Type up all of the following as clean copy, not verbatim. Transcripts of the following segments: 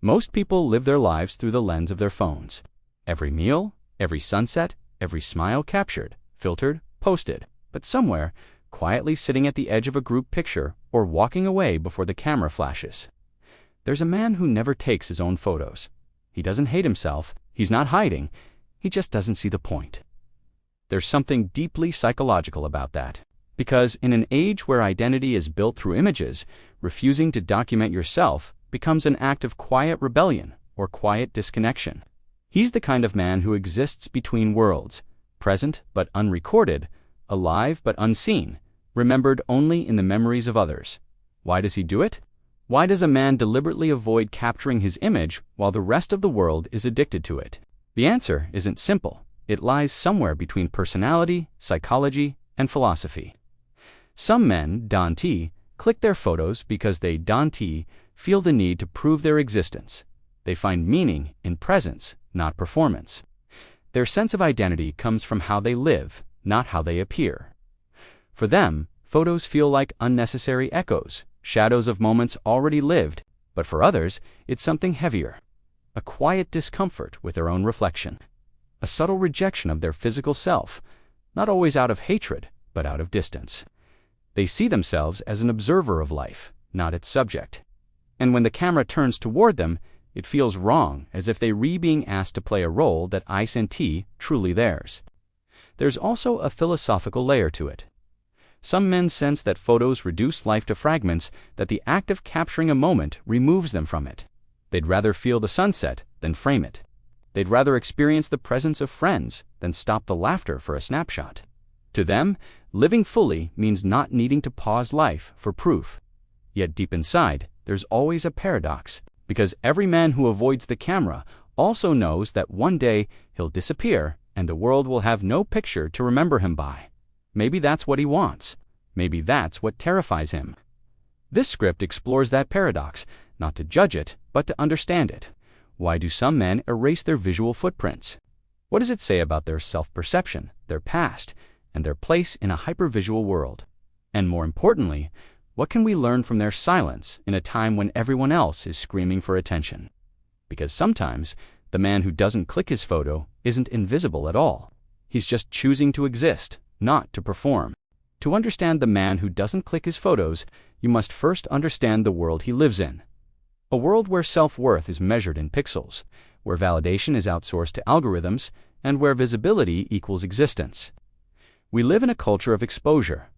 Most people live their lives through the lens of their phones. Every meal, every sunset, every smile captured, filtered, posted, but somewhere, quietly sitting at the edge of a group picture or walking away before the camera flashes. There's a man who never takes his own photos. He doesn't hate himself, he's not hiding, he just doesn't see the point. There's something deeply psychological about that. Because in an age where identity is built through images, refusing to document yourself becomes an act of quiet rebellion or quiet disconnection. He's the kind of man who exists between worlds, present but unrecorded, alive but unseen, remembered only in the memories of others. Why does he do it? Why does a man deliberately avoid capturing his image while the rest of the world is addicted to it? The answer isn't simple. It lies somewhere between personality, psychology, and philosophy. Some men, Dante, click their photos because they, Dante, feel the need to prove their existence. They find meaning in presence, not performance. Their sense of identity comes from how they live, not how they appear. For them, photos feel like unnecessary echoes, shadows of moments already lived, but for others, it's something heavier. A quiet discomfort with their own reflection. A subtle rejection of their physical self, not always out of hatred, but out of distance. They see themselves as an observer of life, not its subject. And when the camera turns toward them, it feels wrong, as if they were being asked to play a role that isn't truly theirs. There's also a philosophical layer to it. Some men sense that photos reduce life to fragments, that the act of capturing a moment removes them from it. They'd rather feel the sunset than frame it. They'd rather experience the presence of friends than stop the laughter for a snapshot. To them, living fully means not needing to pause life for proof. Yet deep inside, there's always a paradox, because every man who avoids the camera also knows that one day he'll disappear and the world will have no picture to remember him by. Maybe that's what he wants. Maybe that's what terrifies him. This script explores that paradox, not to judge it, but to understand it. Why do some men erase their visual footprints? What does it say about their self-perception, their past, and their place in a hypervisual world? And more importantly, what can we learn from their silence in a time when everyone else is screaming for attention? Because sometimes, the man who doesn't click his photo isn't invisible at all. He's just choosing to exist, not to perform. To understand the man who doesn't click his photos, you must first understand the world he lives in. A world where self-worth is measured in pixels, where validation is outsourced to algorithms, and where visibility equals existence. We live in a culture of exposure.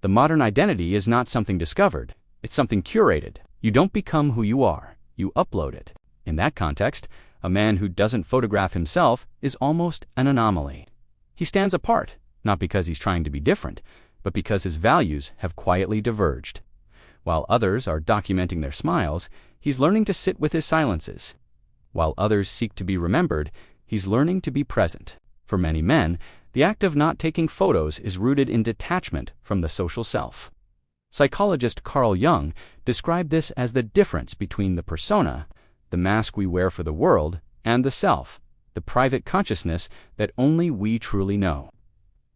The modern identity is not something discovered, it's something curated. You don't become who you are, you upload it. In that context, a man who doesn't photograph himself is almost an anomaly. He stands apart, not because he's trying to be different, but because his values have quietly diverged. While others are documenting their smiles, he's learning to sit with his silences. While others seek to be remembered, he's learning to be present. For many men, the act of not taking photos is rooted in detachment from the social self. Psychologist Carl Jung described this as the difference between the persona, the mask we wear for the world, and the self, the private consciousness that only we truly know.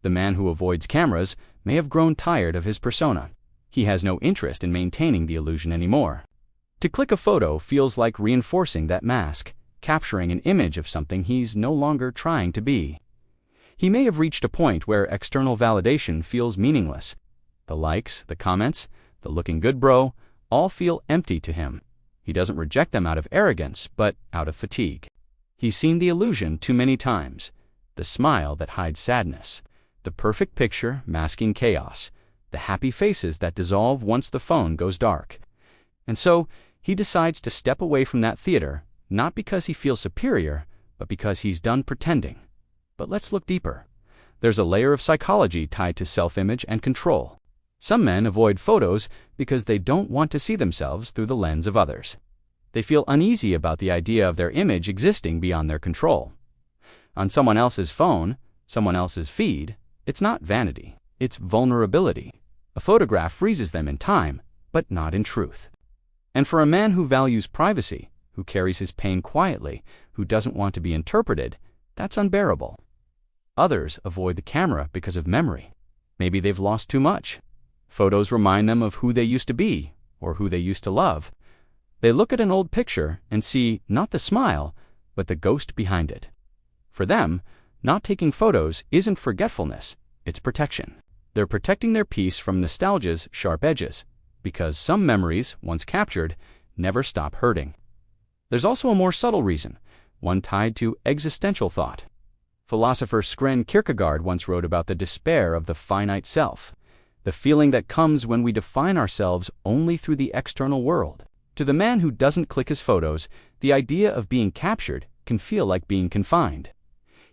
The man who avoids cameras may have grown tired of his persona. He has no interest in maintaining the illusion anymore. To click a photo feels like reinforcing that mask, capturing an image of something he's no longer trying to be. He may have reached a point where external validation feels meaningless. The likes, the comments, the looking good bro, all feel empty to him. He doesn't reject them out of arrogance, but out of fatigue. He's seen the illusion too many times. The smile that hides sadness. The perfect picture masking chaos. The happy faces that dissolve once the phone goes dark. And so, he decides to step away from that theater, not because he feels superior, but because he's done pretending. But let's look deeper. There's a layer of psychology tied to self-image and control. Some men avoid photos because they don't want to see themselves through the lens of others. They feel uneasy about the idea of their image existing beyond their control. On someone else's phone, someone else's feed, it's not vanity, it's vulnerability. A photograph freezes them in time, but not in truth. And for a man who values privacy, who carries his pain quietly, who doesn't want to be interpreted, that's unbearable. Others avoid the camera because of memory. Maybe they've lost too much. Photos remind them of who they used to be, or who they used to love. They look at an old picture and see not the smile, but the ghost behind it. For them, not taking photos isn't forgetfulness, it's protection. They're protecting their peace from nostalgia's sharp edges, because some memories, once captured, never stop hurting. There's also a more subtle reason, one tied to existential thought. Philosopher Søren Kierkegaard once wrote about the despair of the finite self, the feeling that comes when we define ourselves only through the external world. To the man who doesn't click his photos, the idea of being captured can feel like being confined.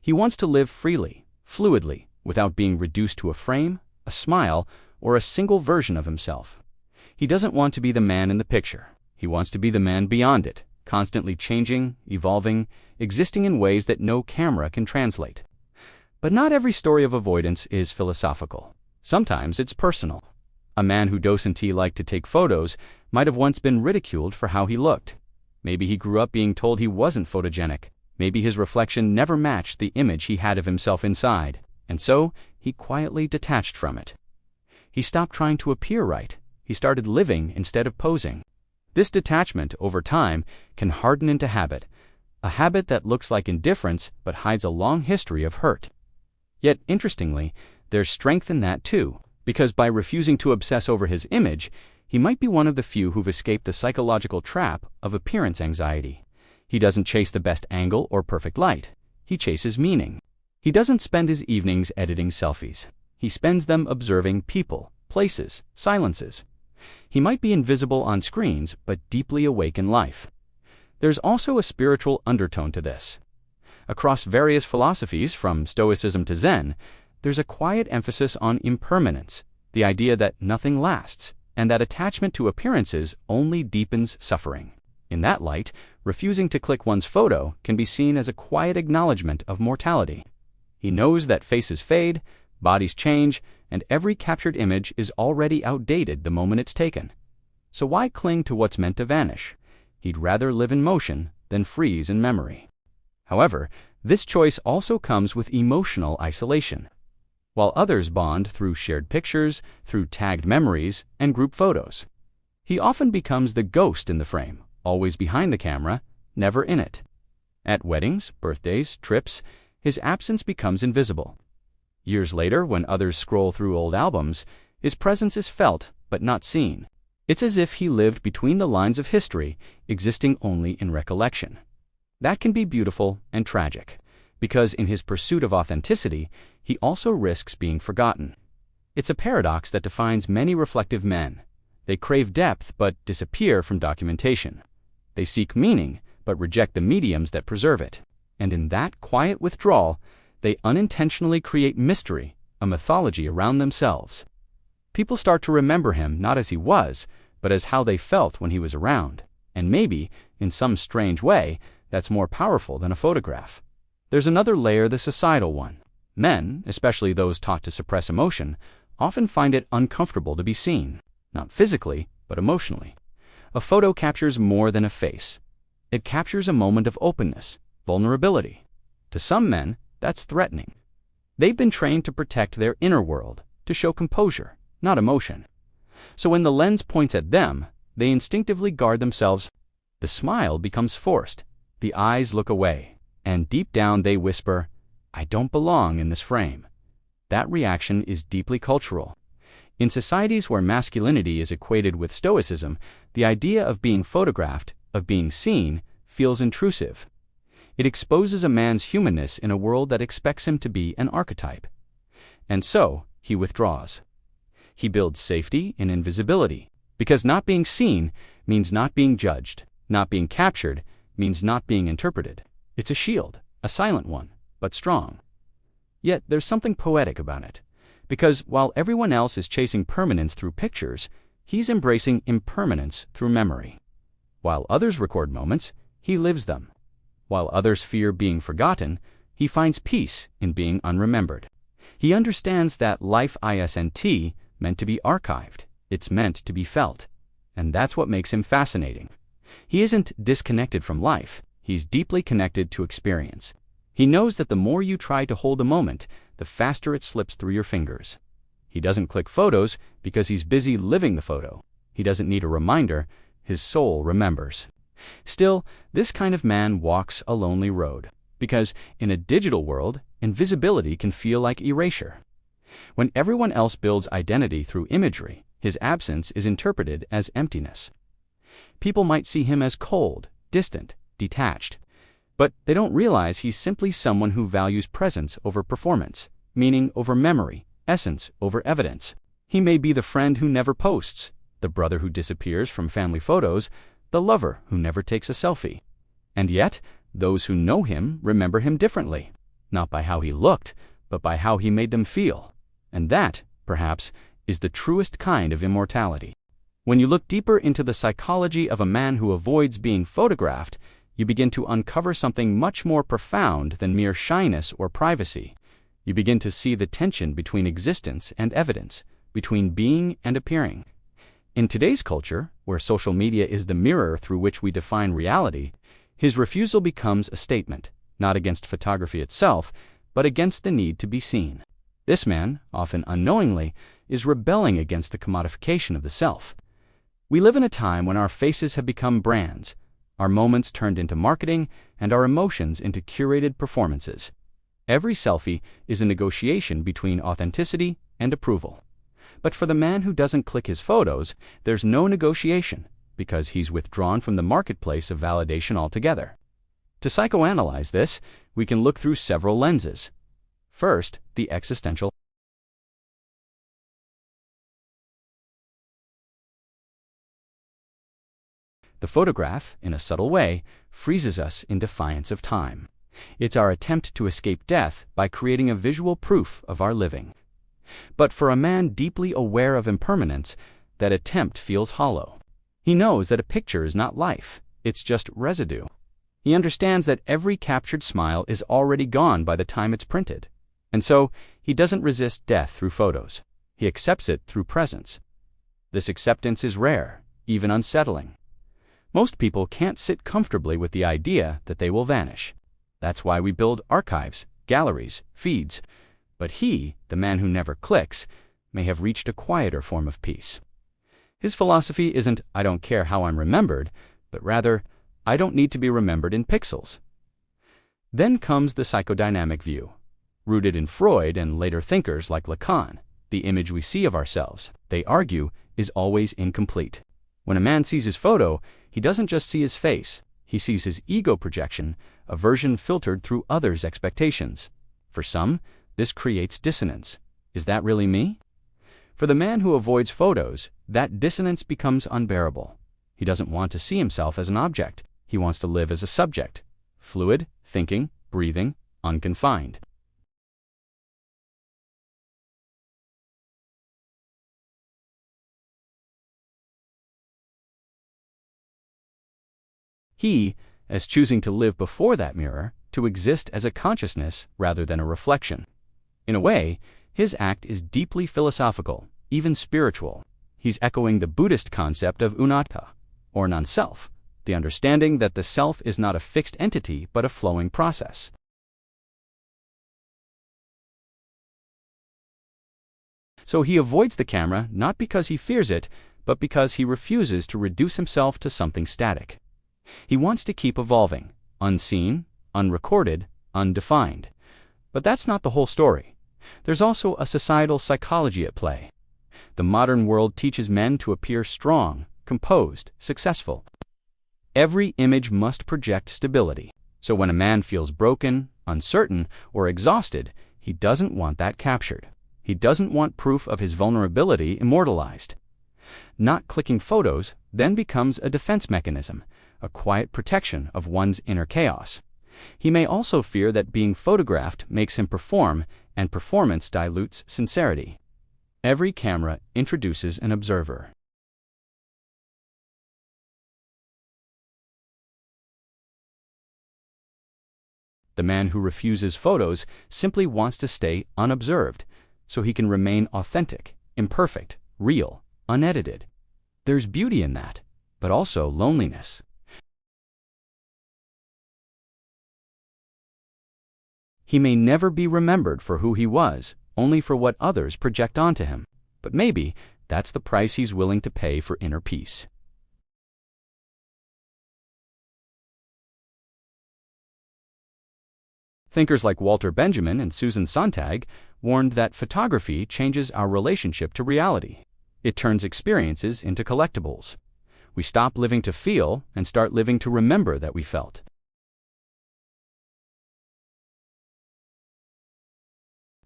He wants to live freely, fluidly, without being reduced to a frame, a smile, or a single version of himself. He doesn't want to be the man in the picture. He wants to be the man beyond it, constantly changing, evolving, existing in ways that no camera can translate. But not every story of avoidance is philosophical. Sometimes it's personal. A man who doesn't like to take photos might have once been ridiculed for how he looked. Maybe he grew up being told he wasn't photogenic. Maybe his reflection never matched the image he had of himself inside, and so he quietly detached from it. He stopped trying to appear right. He started living instead of posing. This detachment, over time, can harden into habit, a habit that looks like indifference but hides a long history of hurt. Yet, interestingly, there's strength in that too, because by refusing to obsess over his image, he might be one of the few who've escaped the psychological trap of appearance anxiety. He doesn't chase the best angle or perfect light. He chases meaning. He doesn't spend his evenings editing selfies. He spends them observing people, places, silences. He might be invisible on screens, but deeply awake in life. There's also a spiritual undertone to this. Across various philosophies, from Stoicism to Zen, there's a quiet emphasis on impermanence, the idea that nothing lasts, and that attachment to appearances only deepens suffering. In that light, refusing to click one's photo can be seen as a quiet acknowledgement of mortality. He knows that faces fade, bodies change, and every captured image is already outdated the moment it's taken. So why cling to what's meant to vanish? He'd rather live in motion than freeze in memory. However, this choice also comes with emotional isolation. While others bond through shared pictures, through tagged memories, and group photos, he often becomes the ghost in the frame, always behind the camera, never in it. At weddings, birthdays, trips, his absence becomes invisible. Years later, when others scroll through old albums, his presence is felt but not seen. It's as if he lived between the lines of history, existing only in recollection. That can be beautiful and tragic, because in his pursuit of authenticity, he also risks being forgotten. It's a paradox that defines many reflective men. They crave depth but disappear from documentation. They seek meaning but reject the mediums that preserve it. And in that quiet withdrawal, they unintentionally create mystery, a mythology around themselves. People start to remember him not as he was, but as how they felt when he was around. And maybe, in some strange way, that's more powerful than a photograph. There's another layer, the societal one. Men, especially those taught to suppress emotion, often find it uncomfortable to be seen, not physically, but emotionally. A photo captures more than a face. It captures a moment of openness, vulnerability. To some men, that's threatening. They've been trained to protect their inner world, to show composure, not emotion. So when the lens points at them, they instinctively guard themselves. The smile becomes forced, the eyes look away, and deep down they whisper, "I don't belong in this frame." That reaction is deeply cultural. In societies where masculinity is equated with stoicism, the idea of being photographed, of being seen, feels intrusive. It exposes a man's humanness in a world that expects him to be an archetype. And so, he withdraws. He builds safety in invisibility, because not being seen means not being judged, not being captured means not being interpreted. It's a shield, a silent one, but strong. Yet there's something poetic about it, because while everyone else is chasing permanence through pictures, he's embracing impermanence through memory. While others record moments, he lives them. While others fear being forgotten, he finds peace in being unremembered. He understands that life isn't meant to be archived, it's meant to be felt. And that's what makes him fascinating. He isn't disconnected from life, he's deeply connected to experience. He knows that the more you try to hold a moment, the faster it slips through your fingers. He doesn't click photos because he's busy living the photo. He doesn't need a reminder his soul remembers. Still, this kind of man walks a lonely road, because in a digital world, invisibility can feel like erasure. When everyone else builds identity through imagery, his absence is interpreted as emptiness. People might see him as cold, distant, detached, but they don't realize he's simply someone who values presence over performance, meaning over memory, essence over evidence. He may be the friend who never posts, the brother who disappears from family photos, the lover who never takes a selfie. And yet, those who know him remember him differently, not by how he looked, but by how he made them feel. And that, perhaps, is the truest kind of immortality. When you look deeper into the psychology of a man who avoids being photographed, you begin to uncover something much more profound than mere shyness or privacy. You begin to see the tension between existence and evidence, between being and appearing. In today's culture, where social media is the mirror through which we define reality, his refusal becomes a statement, not against photography itself, but against the need to be seen. This man, often unknowingly, is rebelling against the commodification of the self. We live in a time when our faces have become brands, our moments turned into marketing, and our emotions into curated performances. Every selfie is a negotiation between authenticity and approval. But for the man who doesn't click his photos, there's no negotiation, because he's withdrawn from the marketplace of validation altogether. To psychoanalyze this, we can look through several lenses. First, the existential. The photograph, in a subtle way, freezes us in defiance of time. It's our attempt to escape death by creating a visual proof of our living. But for a man deeply aware of impermanence, that attempt feels hollow. He knows that a picture is not life, it's just residue. He understands that every captured smile is already gone by the time it's printed. And so, he doesn't resist death through photos. He accepts it through presence. This acceptance is rare, even unsettling. Most people can't sit comfortably with the idea that they will vanish. That's why we build archives, galleries, feeds. But he, the man who never clicks, may have reached a quieter form of peace. His philosophy isn't, I don't care how I'm remembered, but rather, I don't need to be remembered in pixels. Then comes the psychodynamic view. Rooted in Freud and later thinkers like Lacan, the image we see of ourselves, they argue, is always incomplete. When a man sees his photo, he doesn't just see his face, he sees his ego projection, a version filtered through others' expectations. For some, this creates dissonance. Is that really me? For the man who avoids photos, that dissonance becomes unbearable. He doesn't want to see himself as an object. He wants to live as a subject, fluid, thinking, breathing, unconfined. He, as choosing to live before that mirror, to exist as a consciousness rather than a reflection. In a way, his act is deeply philosophical, even spiritual. He's echoing the Buddhist concept of anatta, or non-self, the understanding that the self is not a fixed entity but a flowing process. So he avoids the camera not because he fears it, but because he refuses to reduce himself to something static. He wants to keep evolving, unseen, unrecorded, undefined. But that's not the whole story. There's also a societal psychology at play. The modern world teaches men to appear strong, composed, successful. Every image must project stability. So when a man feels broken, uncertain, or exhausted, he doesn't want that captured. He doesn't want proof of his vulnerability immortalized. Not clicking photos then becomes a defense mechanism, a quiet protection of one's inner chaos. He may also fear that being photographed makes him perform, and performance dilutes sincerity. Every camera introduces an observer. The man who refuses photos simply wants to stay unobserved, so he can remain authentic, imperfect, real, unedited. There's beauty in that, but also loneliness. He may never be remembered for who he was, only for what others project onto him. But maybe that's the price he's willing to pay for inner peace. Thinkers like Walter Benjamin and Susan Sontag warned that photography changes our relationship to reality. It turns experiences into collectibles. We stop living to feel and start living to remember that we felt.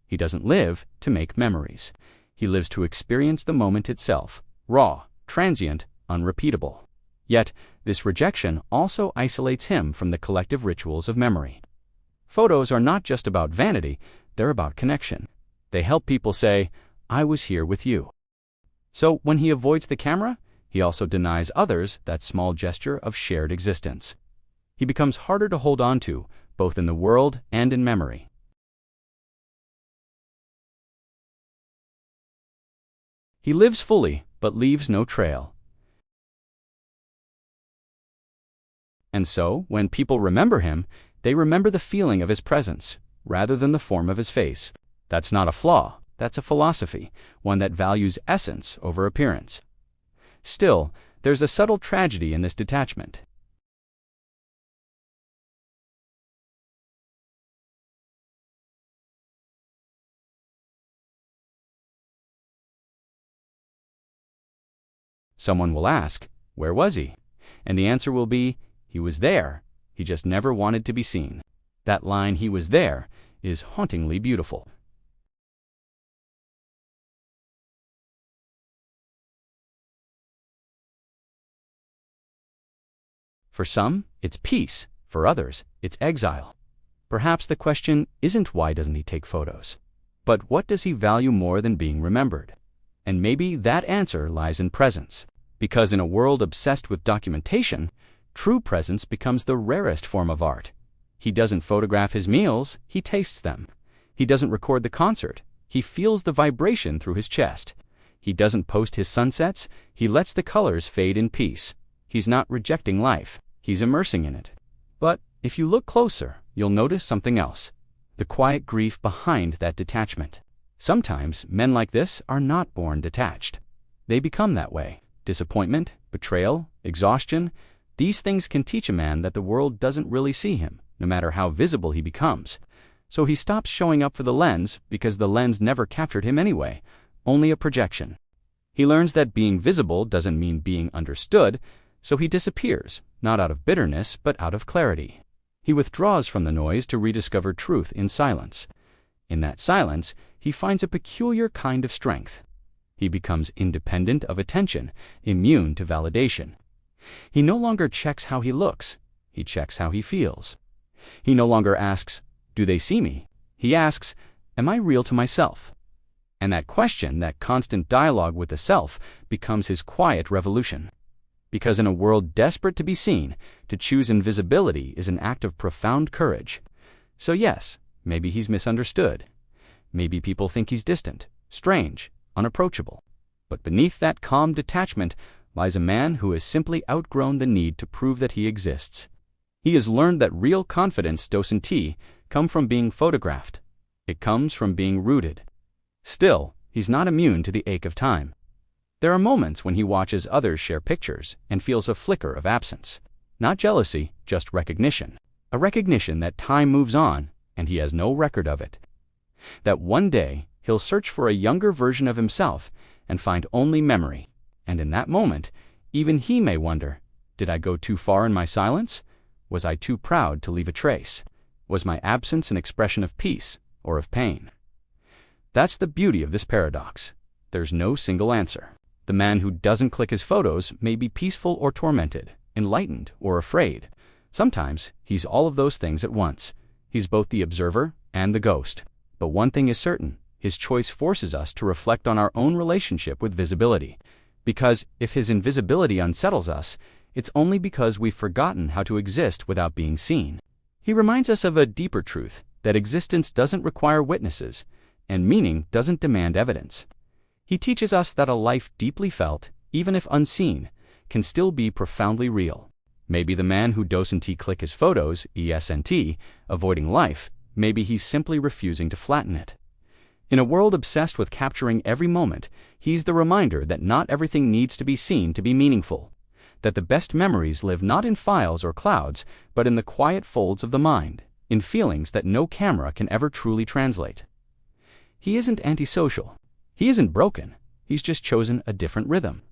He doesn't live to make memories. He lives to experience the moment itself, raw, transient, unrepeatable. Yet, this rejection also isolates him from the collective rituals of memory. Photos are not just about vanity, they're about connection. They help people say, "I was here with you." So when he avoids the camera, he also denies others that small gesture of shared existence. He becomes harder to hold on to, both in the world and in memory. He lives fully, but leaves no trail. And so, when people remember him, they remember the feeling of his presence, rather than the form of his face. That's not a flaw, that's a philosophy, one that values essence over appearance. Still, there's a subtle tragedy in this detachment. Someone will ask, where was he? And the answer will be, he was there, he just never wanted to be seen. That line, "he was there," is hauntingly beautiful. For some, it's peace. For others, it's exile. Perhaps the question isn't why doesn't he take photos, but what does he value more than being remembered? And maybe that answer lies in presence. Because in a world obsessed with documentation, true presence becomes the rarest form of art. He doesn't photograph his meals, he tastes them. He doesn't record the concert, he feels the vibration through his chest. He doesn't post his sunsets, he lets the colors fade in peace. He's not rejecting life, he's immersing in it. But if you look closer, you'll notice something else. The quiet grief behind that detachment. Sometimes men like this are not born detached. They become that way. Disappointment, betrayal, exhaustion, these things can teach a man that the world doesn't really see him, no matter how visible he becomes. So he stops showing up for the lens because the lens never captured him anyway, only a projection. He learns that being visible doesn't mean being understood, so he disappears, not out of bitterness, but out of clarity. He withdraws from the noise to rediscover truth in silence. In that silence, he finds a peculiar kind of strength. He becomes independent of attention, immune to validation. He no longer checks how he looks, he checks how he feels. He no longer asks, "Do they see me?" He asks, "Am I real to myself?" And that question, that constant dialogue with the self, becomes his quiet revolution. Because in a world desperate to be seen, to choose invisibility is an act of profound courage. So yes, maybe he's misunderstood. Maybe people think he's distant, strange, unapproachable. But beneath that calm detachment lies a man who has simply outgrown the need to prove that he exists. He has learned that real confidence doesn't come from being photographed. It comes from being rooted. Still, he's not immune to the ache of time. There are moments when he watches others share pictures and feels a flicker of absence. Not jealousy, just recognition. A recognition that time moves on and he has no record of it. That one day he'll search for a younger version of himself and find only memory. And in that moment, even he may wonder, did I go too far in my silence? Was I too proud to leave a trace? Was my absence an expression of peace or of pain? That's the beauty of this paradox. There's no single answer. The man who doesn't click his photos may be peaceful or tormented, enlightened or afraid. Sometimes he's all of those things at once. He's both the observer and the ghost. But one thing is certain, his choice forces us to reflect on our own relationship with visibility. Because if his invisibility unsettles us, it's only because we've forgotten how to exist without being seen. He reminds us of a deeper truth, that existence doesn't require witnesses, and meaning doesn't demand evidence. He teaches us that a life deeply felt, even if unseen, can still be profoundly real. Maybe the man who doesn't click his photos, avoiding life, maybe he's simply refusing to flatten it. In a world obsessed with capturing every moment, he's the reminder that not everything needs to be seen to be meaningful. That the best memories live not in files or clouds, but in the quiet folds of the mind. in feelings that no camera can ever truly translate. He isn't antisocial. He isn't broken. He's just chosen a different rhythm.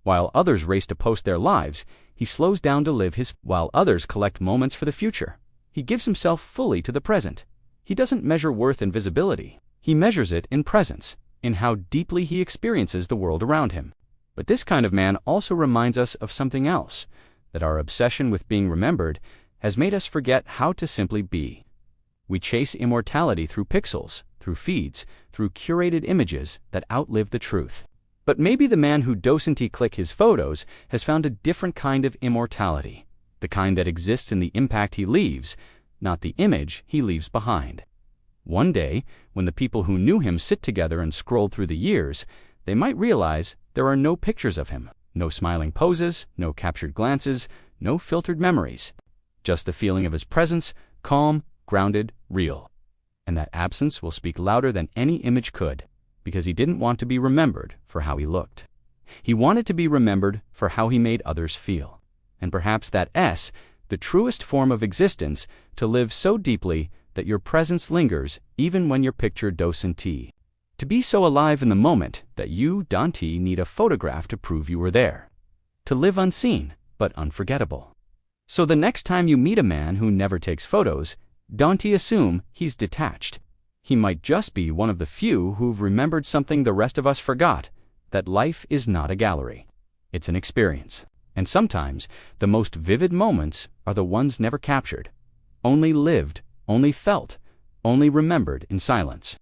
While others race to post their lives, he slows down to live his. While others collect moments for the future, he gives himself fully to the present. He doesn't measure worth in visibility. He measures it in presence, in how deeply he experiences the world around him. But this kind of man also reminds us of something else, that our obsession with being remembered has made us forget how to simply be. We chase immortality through pixels, through feeds, through curated images that outlive the truth. But maybe the man who doesn't click his photos has found a different kind of immortality, the kind that exists in the impact he leaves, not the image he leaves behind. One day, when the people who knew him sit together and scroll through the years, they might realize there are no pictures of him, no smiling poses, no captured glances, no filtered memories, just the feeling of his presence, calm, grounded, real. And that absence will speak louder than any image could, because he didn't want to be remembered for how he looked. He wanted to be remembered for how he made others feel. And perhaps that's the truest form of existence, to live so deeply that your presence lingers even when your picture doesn't. To be so alive in the moment that you don't need a photograph to prove you were there. To live unseen, but unforgettable. So the next time you meet a man who never takes photos, don't assume he's detached. He might just be one of the few who've remembered something the rest of us forgot, that life is not a gallery. It's an experience. And sometimes, the most vivid moments are the ones never captured, only lived, only felt, only remembered in silence.